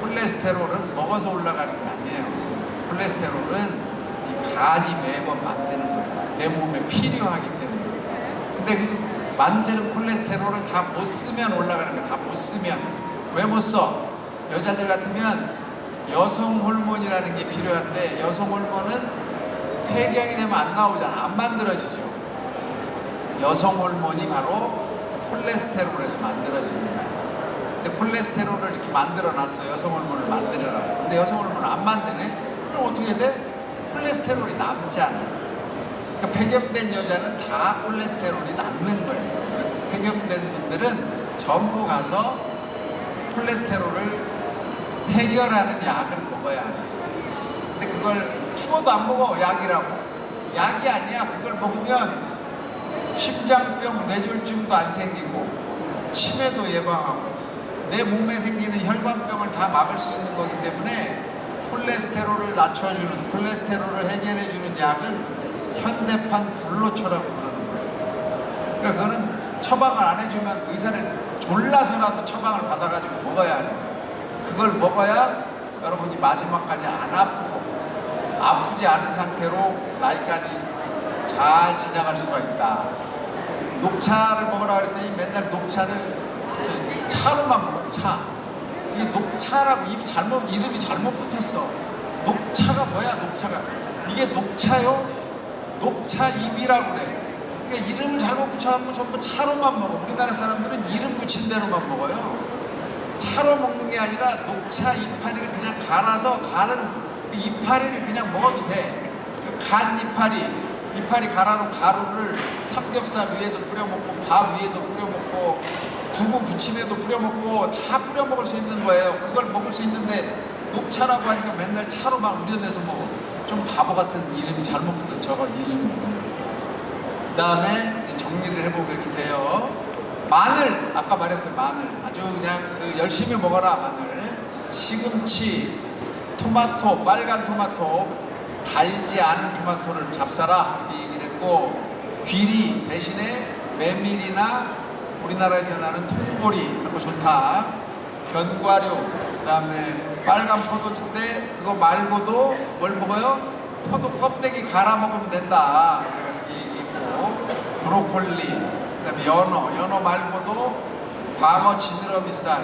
콜레스테롤은 먹어서 올라가는 게 아니에요. 콜레스테롤은 이 간이 매번 만드는 거예요. 내 몸에 필요하기 때문에. 근데 그 만드는 콜레스테롤을 다 못 쓰면 올라가는 거예요. 다 못 쓰면. 왜 못 써? 여자들 같으면 여성 호르몬이라는 게 필요한데, 여성 호르몬은 폐경이 되면 안 나오잖아. 안 만들어지죠. 여성 호르몬이 바로 콜레스테롤에서 만들어지는 거예요. 근데 콜레스테롤을 이렇게 만들어 놨어요. 여성 호르몬을 만들으라고. 근데 여성 호르몬을 안 만드네? 그럼 어떻게 돼? 콜레스테롤이 남잖아. 그러니까 폐경된 여자는 다 콜레스테롤이 남는 거예요. 그래서 폐경된 분들은 전부 가서 콜레스테롤을 해결하는 약을 먹어야 해. 근데 그걸 죽어도 안 먹어. 약이라고. 약이 아니야. 그걸 먹으면 심장병, 뇌졸중도 안 생기고 치매도 예방하고 내 몸에 생기는 혈관병을 다 막을 수 있는 거기 때문에, 콜레스테롤을 낮춰주는, 콜레스테롤을 해결해주는 약은 현대판 불로초라고 그러는 거예요. 그러니까 그거는 처방을 안 해주면 의사를 졸라서라도 처방을 받아가지고 먹어야 해요. 그걸 먹어야 여러분이 마지막까지 안 아프고 아프지 않은 상태로 나이까지 잘 지나갈 수가 있다. 녹차를 먹으라 그랬더니 맨날 녹차를 이렇게 차로만 먹어. 차. 이게 녹차라고 이름이 잘못 붙었어. 녹차가 뭐야? 녹차가 이게 녹차요? 녹차잎이라고 그래. 그러니까 이름을 잘못 붙여갖고 전부 차로만 먹어. 우리나라 사람들은 이름 붙인 대로만 먹어요. 차로 먹는 게 아니라 녹차 이파리를 그냥 갈아서 갈은 그 이파리를 그냥 먹어도 돼. 그 간 이파리 갈아놓은 가루를 삼겹살 위에도 뿌려 먹고, 밥 위에도 뿌려 먹고, 두부 부침에도 뿌려 먹고, 다 뿌려 먹을 수 있는 거예요. 그걸 먹을 수 있는데 녹차라고 하니까 맨날 차로만 우려내서 먹어. 좀 바보 같은 이름이 잘못 붙어서 저걸 이름이. 그 다음에 정리를 해보면 이렇게 돼요. 마늘, 아까 말했어요. 마늘 아주 그냥 그 열심히 먹어라. 마늘, 시금치, 토마토, 빨간 토마토, 달지 않은 토마토를 잡사라 이렇게 얘기를 했고, 귀리 대신에 메밀이나 우리나라에서 나는 통보리 이런 거 좋다. 견과류, 그다음에 빨간 포도주인데 그거 말고도 뭘 먹어요? 포도 껍데기 갈아 먹으면 된다. 이렇게 얘기했고, 브로콜리, 그다음에 연어 말고도 광어 지느러미살,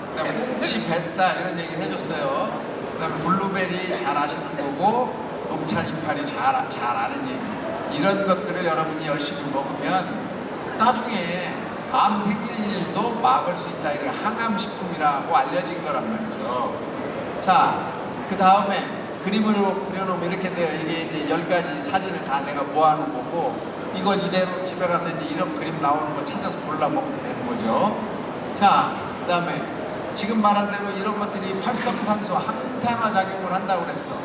그다음에 꽁치 뱃살 이런 얘기를 해줬어요. 그다음에 블루베리 잘 아시는 거고, 녹차 이파리 잘 아는 얘기. 이런 것들을 여러분이 열심히 먹으면 나중에 암 생길 일도 막을 수 있다. 이거 항암식품이라고 알려진 거란 말이죠. 자, 그 다음에 그림으로 그려놓으면 이렇게 돼요. 이게 이제 10가지 사진을 다 내가 모아놓은 거고, 이건 이대로 집에 가서 이제 이런 그림 나오는 거 찾아서 골라 먹으면 되는 거죠. 자, 그 다음에 지금 말한 대로 이런 것들이 활성산소 항산화 작용을 한다고 그랬어.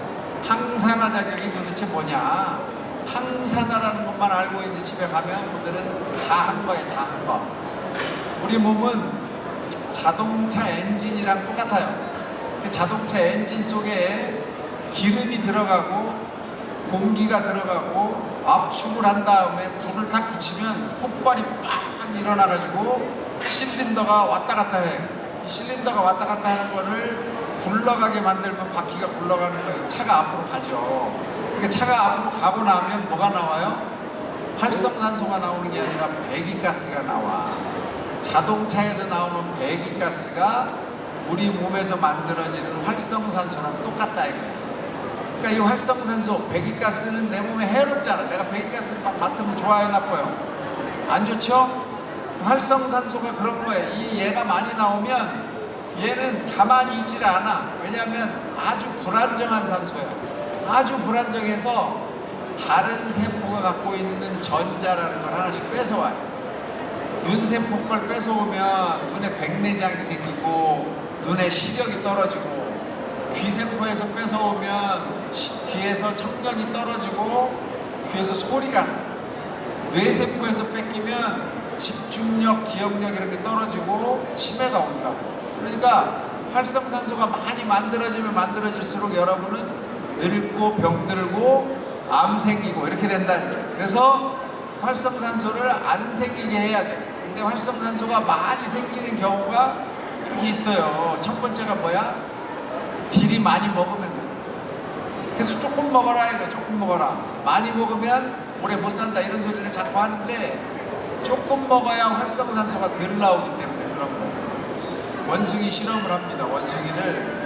항산화 작용이 도대체 뭐냐? 항산화라는 것만 알고 이제 집에 가면 오늘은 다 한 거예요. 다 한 거. 우리 몸은 자동차 엔진이랑 똑같아요. 그 자동차 엔진 속에 기름이 들어가고 공기가 들어가고 압축을 한 다음에 불을 딱 붙이면 폭발이 빡 일어나가지고 실린더가 왔다 갔다 해. 이 실린더가 왔다 갔다 하는 거를 굴러가게 만들면 바퀴가 굴러가는 거예요. 차가 앞으로 가죠. 그러니까 차가 앞으로 가고 나면 뭐가 나와요? 활성산소가 나오는 게 아니라 배기가스가 나와. 자동차에서 나오는 배기가스가 우리 몸에서 만들어지는 활성산소랑 똑같다 이거야. 그러니까 이 활성산소, 배기가스는 내 몸에 해롭잖아. 내가 배기가스를 막 맡으면 좋아요, 나빠요? 안 좋죠? 활성산소가 그런 거예요. 얘가 많이 나오면 얘는 가만히 있질 않아. 왜냐하면 아주 불안정한 산소야. 아주 불안정해서 다른 세포가 갖고 있는 전자라는 걸 하나씩 뺏어와요. 눈세포 걸 뺏어오면 눈에 백내장이 생기고 눈에 시력이 떨어지고, 귀세포에서 뺏어오면 귀에서 청력이 떨어지고 귀에서 소리가 나. 뇌세포에서 뺏기면 집중력, 기억력 이런 게 떨어지고 치매가 온다고. 그러니까 활성산소가 많이 만들어지면 만들어질수록 여러분은 늙고 병들고 암 생기고 이렇게 된다는 거예요. 그래서 활성산소를 안 생기게 해야 돼. 근데 활성산소가 많이 생기는 경우가 이렇게 있어요. 첫 번째가 뭐야? 딜이 많이 먹으면 돼. 그래서 조금 먹어라 이거. 조금 먹어라. 많이 먹으면 오래 못 산다 이런 소리를 자꾸 하는데, 조금 먹어야 활성산소가 덜 나오기 때문에 그런 거예요. 원숭이 실험을 합니다. 원숭이를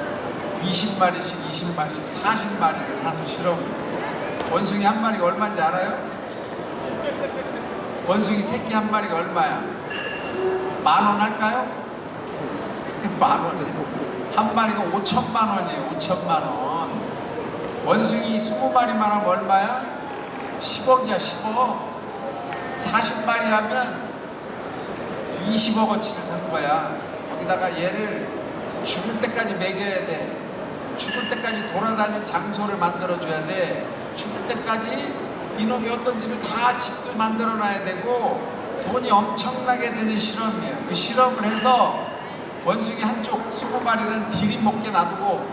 20마리씩 20마리씩 40마리를 사서 실험. 원숭이 한 마리가 얼마인지 알아요? 원숭이 새끼 한 마리가 얼마야? 10,000원 할까요? 10,000원이에요. 한 마리가 5,000만 원이에요. 5,000만 원. 원숭이 20마리만 하면 얼마야? 10억이야. 10억. 40마리 하면 20억어치를 산 거야. 거기다가 얘를 죽을 때까지 먹여야 돼. 죽을 때까지 돌아다닐 장소를 만들어줘야 돼. 죽을 때까지 이놈이 어떤 집을 다 집도 만들어 놔야 되고 돈이 엄청나게 드는 실험이에요. 그 실험을 해서 원숭이 한쪽 20마리는 딜이 먹게 놔두고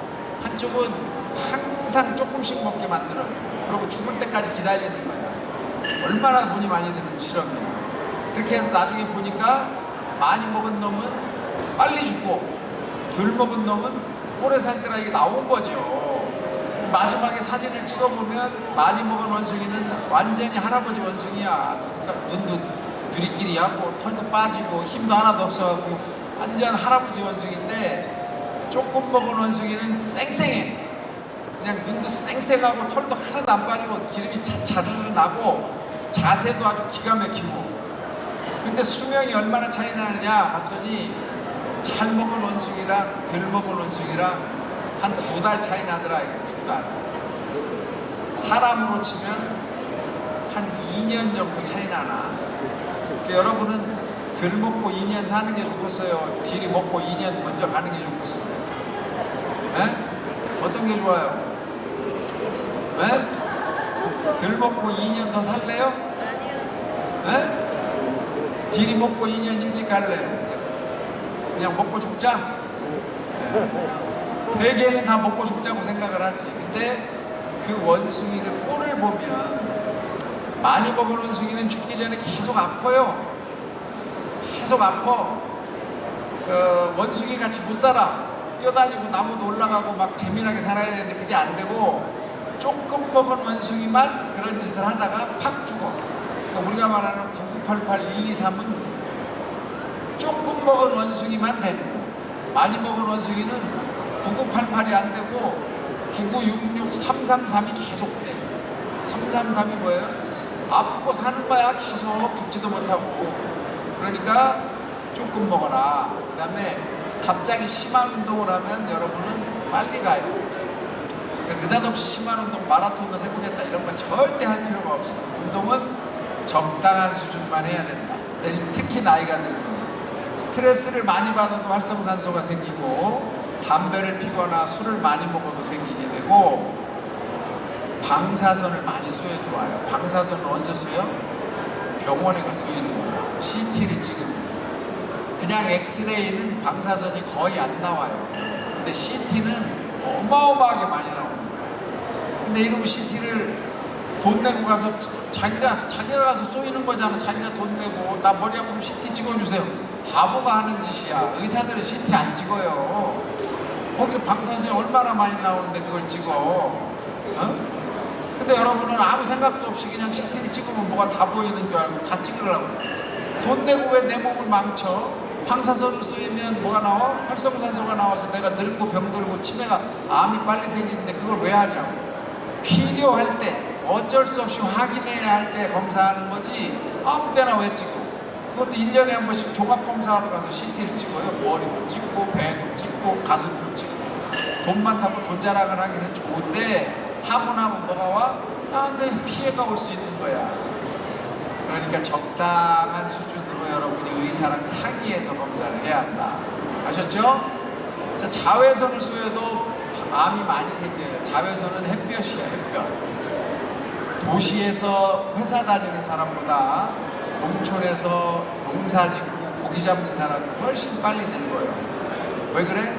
한쪽은 항상 조금씩 먹게 만들어요. 그리고 죽을 때까지 기다리는 거야. 얼마나 돈이 많이 드는 실험이에요. 그렇게 해서 나중에 보니까 많이 먹은 놈은 빨리 죽고 덜 먹은 놈은 오래 살더라. 이게 나온 거죠. 마지막에 사진을 찍어보면 많이 먹은 원숭이는 완전히 할아버지 원숭이야. 눈도 누리끼리 하고 털도 빠지고 힘도 하나도 없어갖고 완전 할아버지 원숭이인데, 조금 먹은 원숭이는 쌩쌩해. 그냥 눈도 쌩쌩하고 털도 하나도 안 빠지고 기름이 자르르 나고 자세도 아주 기가 막히고. 근데 수명이 얼마나 차이 나느냐 봤더니 잘 먹은 원숭이랑 덜 먹은 원숭이랑 한 2달 차이 나더라. 이거 2달. 사람으로 치면 한 2년 정도 차이 나나. 그러니까 여러분은 덜 먹고 2년 사는 게 좋겠어요? 딜이 먹고 2년 먼저 가는 게 좋겠어요? 네? 어떤 게 좋아요? 네? 덜 먹고 2년 더 살래요? 네? 딜이 먹고 2년 일찍 갈래? 그냥 먹고 죽자? 대개는 다 먹고 죽자고 생각을 하지. 근데 그 원숭이를 꼴을 보면 많이 먹은 원숭이는 죽기 전에 계속 아파요. 계속 아파. 원숭이 같이 못 살아. 뛰어다니고 나무도 올라가고 막 재미나게 살아야 되는데 그게 안 되고 조금 먹은 원숭이만 그런 짓을 하다가 팍 죽어. 그러니까 우리가 말하는 9988, 123은 조금 먹은 원숭이만 되는 거야. 많이 먹은 원숭이는 9988이 안 되고 9966, 333이 계속 돼. 333이 뭐예요? 아프고 사는 거야. 계속 죽지도 못하고. 그러니까 조금 먹어라. 그 다음에 갑자기 심한 운동을 하면 여러분은 빨리 가요. 그러니까 느닷없이 심한 운동, 마라톤을 해보겠다 이런 건 절대 할 필요가 없어. 운동은 적당한 수준만 해야 된다. 특히 나이가 들면 스트레스를 많이 받아도 활성산소가 생기고 담배를 피거나 술을 많이 먹어도 생기게 되고 방사선을 많이 쏘여도 와요. 방사선은 어디서 쏘여? 병원에 가 쏘이는 거야. CT를 찍으면. 그냥 엑스레이는 방사선이 거의 안 나와요. 근데 CT는 어마어마하게 많이 나옵니다. 근데 이놈의 CT를 돈 내고 가서 자기가 가서 쏘이는 거잖아. 자기가 돈 내고 나 머리 아프면 CT 찍어주세요. 바보가 하는 짓이야. 의사들은 CT 안 찍어요. 거기서 방사선이 얼마나 많이 나오는데 그걸 찍어. 어? 근데 여러분은 아무 생각도 없이 그냥 CT를 찍으면 뭐가 다 보이는 줄 알고 다 찍으려고. 돈 내고 왜 내 몸을 망쳐? 방사선을 쏘이면 뭐가 나와? 활성산소가 나와서 내가 늙고 병들고 치매가 암이 빨리 생기는데 그걸 왜 하냐고. 필요할 때 어쩔 수 없이 확인해야 할 때 검사하는 거지 아무 때나 왜 찍어. 그것도 1년에 한 번씩 종합검사하러 가서 CT를 찍어요. 머리도 찍고 배도 찍고 가슴도 찍고. 돈 많다고 돈 자랑을 하기는 좋은데 하고 나면 뭐가 와? 나한테 피해가 올 수 있는 거야. 그러니까 적당한 수준으로 여러분이 의사랑 상의해서 검사를 해야 한다. 아셨죠? 자, 자외선을 쏘여도 암이 많이 생겨요. 자외선은 햇볕이야, 햇볕. 도시에서 회사 다니는 사람보다 농촌에서 농사 짓고 고기 잡는 사람이 훨씬 빨리 늙어요. 왜 그래?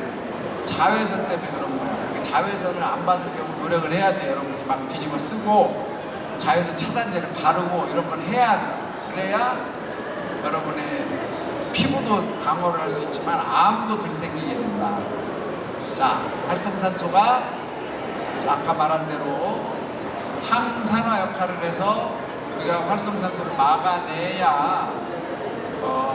자외선 때문에 그런 거야. 그러니까 자외선을 안 받으려고 노력을 해야 돼. 여러분이 막 뒤집어 쓰고 자외선 차단제를 바르고 이런 걸 해야 돼. 그래야 여러분의 피부도 방어를 할 수 있지만 암도 덜 생기게 된다. 자, 활성산소가 아까 말한 대로 항산화 역할을 해서 우리가 활성산소를 막아내야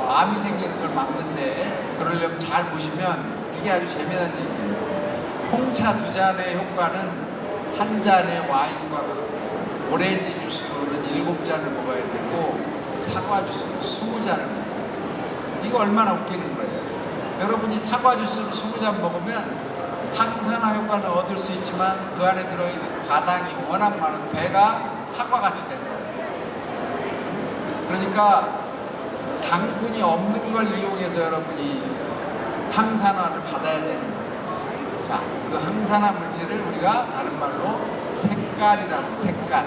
암이 생기는 걸 막는데 그러려면 잘 보시면 이게 아주 재미난 얘기예요. 홍차 2잔의 효과는 한 잔의 와인과 같고 오렌지 주스로는 7잔을 먹어야 되고 사과 주스는 20잔을 먹어야 돼요. 이거 얼마나 웃기는 거예요. 여러분이 사과 주스를 20잔 먹으면 항산화 효과는 얻을 수 있지만 그 안에 들어있는 과당이 워낙 많아서 배가 사과같이 된 거예요. 그러니까 당분이 없는 걸 이용해서 여러분이 항산화를 받아야 되는 거예요. 자, 그 항산화 물질을 우리가 다른 말로 색깔이라는 색깔.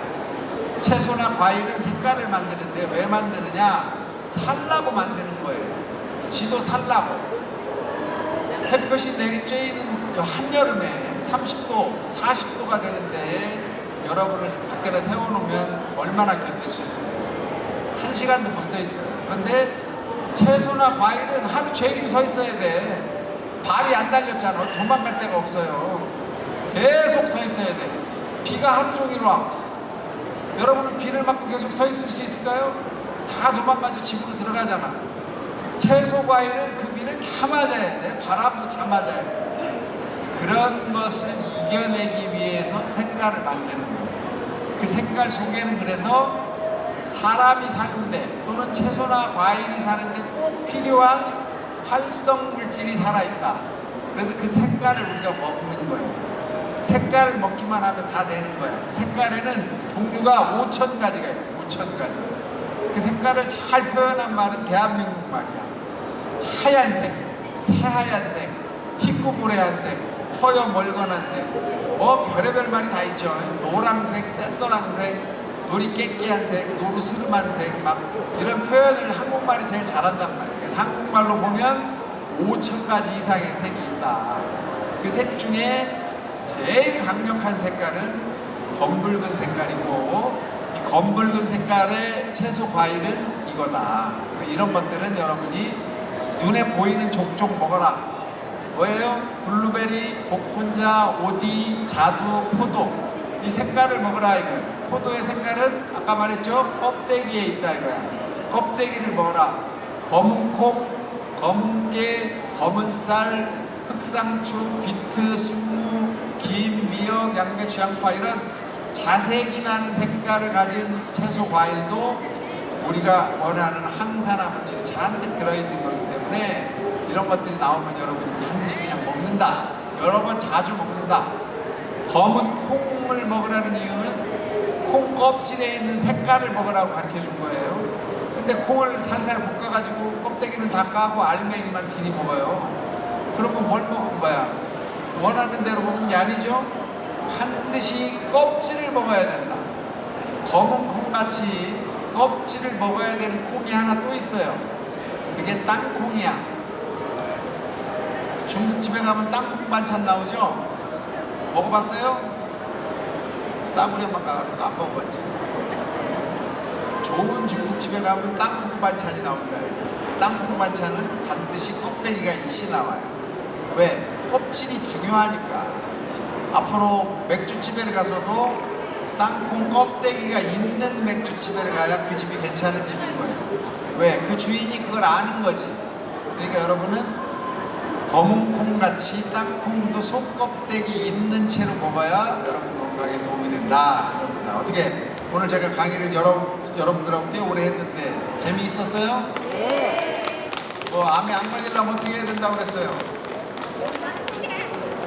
채소나 과일은 색깔을 만드는데 왜 만드느냐? 살라고 만드는 거예요. 지도 살라고. 햇볕이 내리쬐이는 한여름에 30도, 40도가 되는데 여러분을 밖에다 세워놓으면 얼마나 견딜 수 있어요? 1시간도 못 서 있어요. 그런데 채소나 과일은 하루 종일 서 있어야 돼. 발이 안 달렸잖아. 도망갈 데가 없어요. 계속 서 있어야 돼. 비가 하루 종일 와. 여러분은 비를 맞고 계속 서 있을 수 있을까요? 다 도망가서 집으로 들어가잖아. 채소 과일은 그 비를 다 맞아야 돼. 바람도 다 맞아야 돼. 그런 것을 이겨내기 위해서 색깔을 만드는 거예요. 그 색깔 속에는 그래서 사람이 사는데 또는 채소나 과일이 사는데 꼭 필요한 활성 물질이 살아있다. 그래서 그 색깔을 우리가 먹는 거예요. 색깔을 먹기만 하면 다 되는 거예요. 색깔에는 종류가 5,000가지가 있어요. 5,000가지. 그 색깔을 잘 표현한 말은 대한민국 말이야. 하얀색, 새하얀색, 희꾸무레한색, 허여 멀건한 색, 별의별 말이 다 있죠. 노란색, 샌노란색, 놀이 깨끼한 색, 노루 스름한 색, 막 이런 표현을 한국말이 제일 잘한단 말이에요. 그래서 한국말로 보면 5,000가지 이상의 색이 있다. 그 색 중에 제일 강력한 색깔은 검붉은 색깔이고, 이 검붉은 색깔의 채소 과일은 이거다. 이런 것들은 여러분이 눈에 보이는 족족 먹어라. 뭐예요? 블루베리, 복분자, 오디, 자두, 포도. 이 색깔을 먹어라 이거예요. 포도의 색깔은 아까 말했죠? 껍데기에 있다 이거야. 껍데기를 먹어라. 검은 콩, 검은 깨, 검은 쌀, 흑상추, 비트, 순무, 김, 미역, 양배추, 양파 이런 자색이 나는 색깔을 가진 채소 과일도 우리가 원하는 항산화 물질이 잔뜩 들어있는 거기 때문에 이런 것들이 나오면 여러분이 반드시 그냥 먹는다. 여러 번 자주 먹는다. 검은 콩을 먹으라는 이유는 콩 껍질에 있는 색깔을 먹으라고 가르쳐 준 거예요. 근데 콩을 살살 볶아가지고 껍데기는 다 까고 알맹이만 들이 먹어요. 그러면 뭘 먹은 거야? 원하는 대로 먹는 게 아니죠? 반드시 껍질을 먹어야 된다. 검은 콩같이 껍질을 먹어야 되는 콩이 하나 또 있어요. 그게 땅콩이야. 중국집에 가면 땅콩 반찬 나오죠? 먹어봤어요? 싸구려만 가서 안 먹어봤지. 좋은 중국집에 가면 땅콩 반찬이 나온다. 땅콩 반찬은 반드시 껍데기가 있이 나와요. 왜? 껍질이 중요하니까. 앞으로 맥주집에 가서도 땅콩 껍데기가 있는 맥주집에 가야 그 집이 괜찮은 집인 거예요. 왜? 그 주인이 그걸 아는 거지. 그러니까 여러분은 검은 콩같이 땅콩도 속껍데기 있는 채로 먹어야 여러분 건강에 도움이 된다. 이겁니다. 어떻게? 오늘 제가 강의를 여러분들하고 꽤 오래 했는데 재미있었어요? 네. 뭐 암에 안 걸리려면 어떻게 해야 된다고 그랬어요?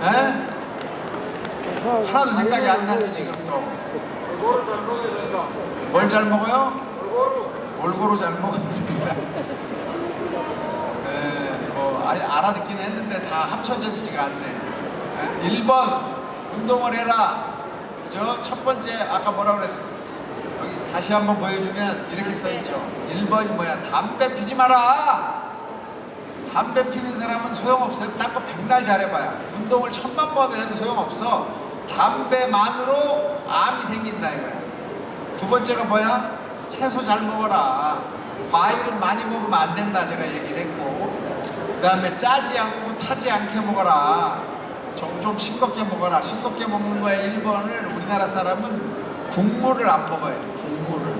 에? 하나도 생각이 안 나지 지금 또. 골고루 잘 먹어야 된다. 뭘 잘 먹어요? 골고루. 골고루 잘 먹으면 됩니다. 뭐 알아듣기는 했는데 다 합쳐지지가 않네. 1번 운동을 해라. 그죠? 첫 번째 아까 뭐라고 그랬어? 여기 다시 한번 보여주면 이렇게 써있죠. 1번이 뭐야? 담배 피지 마라. 담배 피는 사람은 소용없어요. 딴 거 백날 잘해봐야. 운동을 1000만 번을 해도 소용없어. 담배만으로 암이 생긴다 이거야. 두 번째가 뭐야? 채소 잘 먹어라. 과일은 많이 먹으면 안 된다 제가 얘기를 했고, 그 다음에 짜지 않고 타지 않게 먹어라. 좀 싱겁게 먹어라. 싱겁게 먹는 거에 1번을 우리나라 사람은 국물을 안 먹어요. 국물을.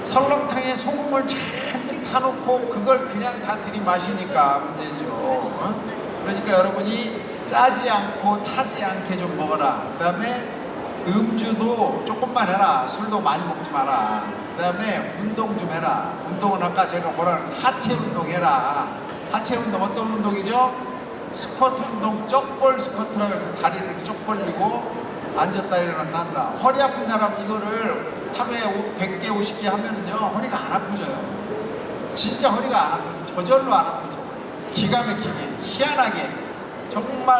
설렁탕에 소금을 잔뜩 타놓고 그걸 그냥 다 들이마시니까 문제죠. 그러니까 여러분이 짜지 않고 타지 않게 좀 먹어라. 그 다음에 음주도 조금만 해라. 술도 많이 먹지 마라. 그 다음에 운동 좀 해라. 운동은 아까 제가 뭐라 그랬어요? 하체 운동 해라. 하체 운동 어떤 운동이죠? 스쿼트 운동, 쪽벌 스쿼트라고 해서 다리를 이렇게 쪽 벌리고 앉았다 일어났다 한다. 허리 아픈 사람 이거를 하루에 100개, 50개 하면은요 허리가 안 아프져요. 진짜 허리가 안 아프죠. 저절로 안 아프죠. 기가 막히게, 희한하게 정말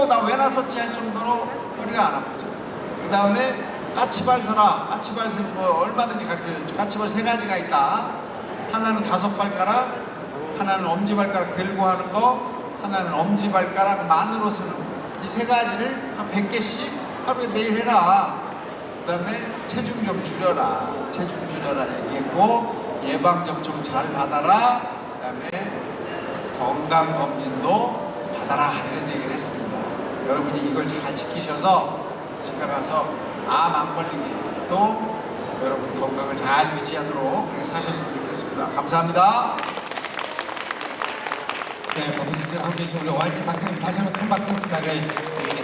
나 왜 나섰지 할 정도로 허리가 안 아프죠. 그 다음에 까치발 서라. 까치발 서는 거 얼마든지 가르쳐줘요. 까치발 3가지가 있다. 하나는 5발가락, 하나는 엄지발가락 들고 하는 거, 하나는 엄지발가락만으로 서는 거. 이 3가지를 한 100개씩 하루에 매일 해라. 그 다음에 체중 좀 줄여라. 체중 줄여라 얘기했고, 예방접종 잘 받아라. 그 다음에 건강검진도 받아라. 이런 얘기를 했습니다. 여러분이 이걸 잘 지키셔서 집에 가서 암 안 걸리게 또 여러분 건강을 잘 유지하도록 그렇게 사셨으면 좋겠습니다. 감사합니다. 네, 법무실장 함께 해주신 우리 YG 박사님 다시 한번 큰 박수 부탁을 드리겠습니다.